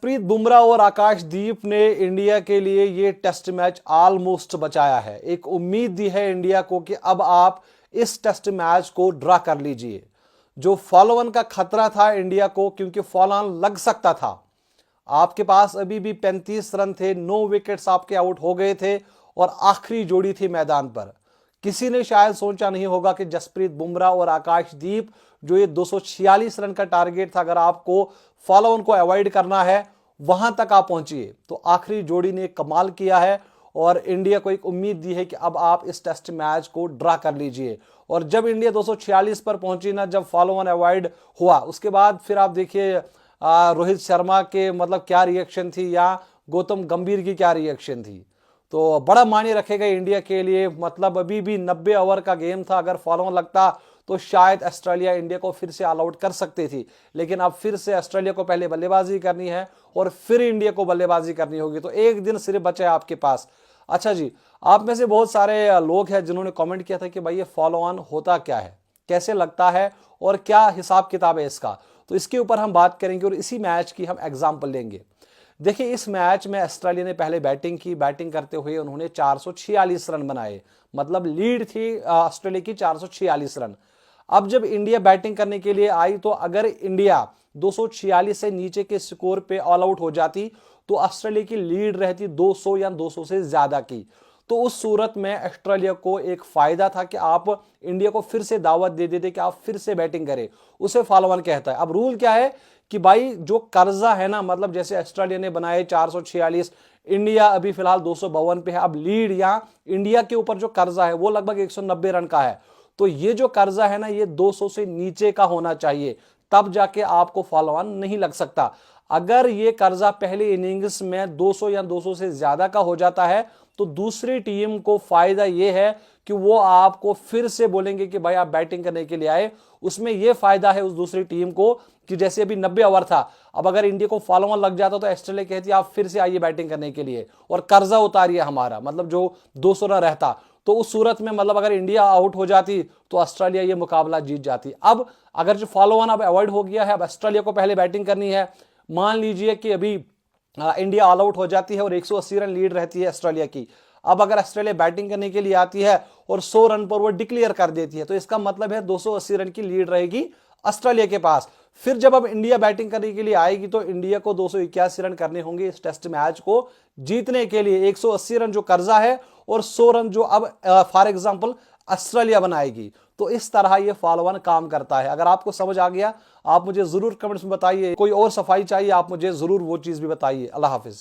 जसप्रीत बुमराह और आकाशदीप ने इंडिया के लिए ये टेस्ट मैच ऑलमोस्ट बचाया है। एक उम्मीद दी है इंडिया को कि अब आप इस टेस्ट मैच को ड्रा कर लीजिए। जो फॉलो ऑन का खतरा था इंडिया को, क्योंकि फॉलो ऑन लग सकता था। आपके पास अभी भी 35 रन थे, 9 विकेट्स आपके आउट हो गए थे और आखिरी जोड़ी थी मैदान पर। किसी ने शायद सोचा नहीं होगा कि जसप्रीत बुमराह और आकाशदीप, जो ये 246 रन का टारगेट था, अगर आपको फॉलो ऑन को अवॉइड करना है, वहां तक आप पहुंचिए। तो आखिरी जोड़ी ने कमाल किया है और इंडिया को एक उम्मीद दी है कि अब आप इस टेस्ट मैच को ड्रा कर लीजिए। और जब इंडिया 246 पर पहुंची ना, जब फॉलो ऑन अवॉइड हुआ, उसके बाद फिर आप देखिए रोहित शर्मा के मतलब क्या रिएक्शन थी या गौतम गंभीर की क्या रिएक्शन थी। तो बड़ा मायने रखेगा इंडिया के लिए। मतलब अभी भी 90 ओवर का गेम था। अगर फॉलो ऑन लगता तो शायद ऑस्ट्रेलिया इंडिया को फिर से ऑल आउट कर सकती थी, लेकिन अब फिर से ऑस्ट्रेलिया को पहले बल्लेबाजी करनी है और फिर इंडिया को बल्लेबाजी करनी होगी। तो एक दिन सिर्फ बचा है आपके पास। अच्छा जी, आप में से बहुत सारे लोग हैं जिन्होंने कमेंट किया था कि भाई ये फॉलो ऑन होता क्या है, कैसे लगता है और क्या हिसाब किताब है इसका। तो इसके ऊपर हम बात करेंगे और इसी मैच की हम एग्जाम्पल लेंगे। देखिए, इस मैच में ऑस्ट्रेलिया ने पहले बैटिंग की। बैटिंग करते हुए उन्होंने 446 रन बनाए, मतलब लीड थी ऑस्ट्रेलिया की 446 रन। अब जब इंडिया बैटिंग करने के लिए आई, तो अगर इंडिया 246 से नीचे के स्कोर पे ऑल आउट हो जाती तो ऑस्ट्रेलिया की लीड रहती 200 या 200 से ज्यादा की। तो उस सूरत में ऑस्ट्रेलिया को एक फायदा था कि आप इंडिया को फिर से दावत दे देते कि आप फिर से बैटिंग करें। उसे फॉलो ऑन कहता है। अब रूल क्या है कि भाई जो कर्जा है ना, मतलब जैसे ऑस्ट्रेलिया ने बनाए 446, इंडिया अभी फिलहाल 252 पे है। अब लीड या इंडिया के ऊपर जो कर्जा है वो लगभग 190 रन का है। तो ये जो कर्जा है ना, ये 200 से नीचे का होना चाहिए, तब जाके आपको फॉलो ऑन नहीं लग सकता। अगर ये कर्जा पहले इनिंग्स में 200 या 200 से ज्यादा का हो जाता है तो दूसरी टीम को फायदा ये है कि वो आपको फिर से बोलेंगे कि भाई आप बैटिंग करने के लिए आए। उसमें ये फायदा है उस दूसरी टीम को कि जैसे अभी 90 ओवर था, अब अगर इंडिया को फॉलो ऑन लग जाता तो ऑस्ट्रेलिया कहती आप फिर से आइए बैटिंग करने के लिए और कर्जा उतारिए हमारा, मतलब जो 200 रन रहता। तो उस सूरत में मतलब अगर इंडिया आउट हो जाती तो ऑस्ट्रेलिया ये मुकाबला जीत जाती। अब अगर जो फॉलो ऑन अब अवॉइड हो गया है, अब ऑस्ट्रेलिया को पहले बैटिंग करनी है। मान लीजिए कि अभी इंडिया ऑल आउट हो जाती है और 180 रन लीड रहती है ऑस्ट्रेलिया की। अब अगर ऑस्ट्रेलिया बैटिंग करने के लिए आती है और 100 रन पर वो डिक्लेयर कर देती है, तो इसका मतलब है 280 रन की लीड रहेगी ऑस्ट्रेलिया के पास। फिर जब अब इंडिया बैटिंग करने के लिए आएगी तो इंडिया को 281 रन करने होंगे इस टेस्ट मैच को जीतने के लिए। 180 रन जो कर्जा है और 100 रन जो अब फॉर एग्जांपल ऑस्ट्रेलिया बनाएगी। तो इस तरह ये फॉलो ऑन काम करता है। अगर आपको समझ आ गया आप मुझे जरूर कमेंट्स में बताइए। कोई और सफाई चाहिए आप मुझे जरूर वो चीज भी बताइए। अल्लाह हाफिज।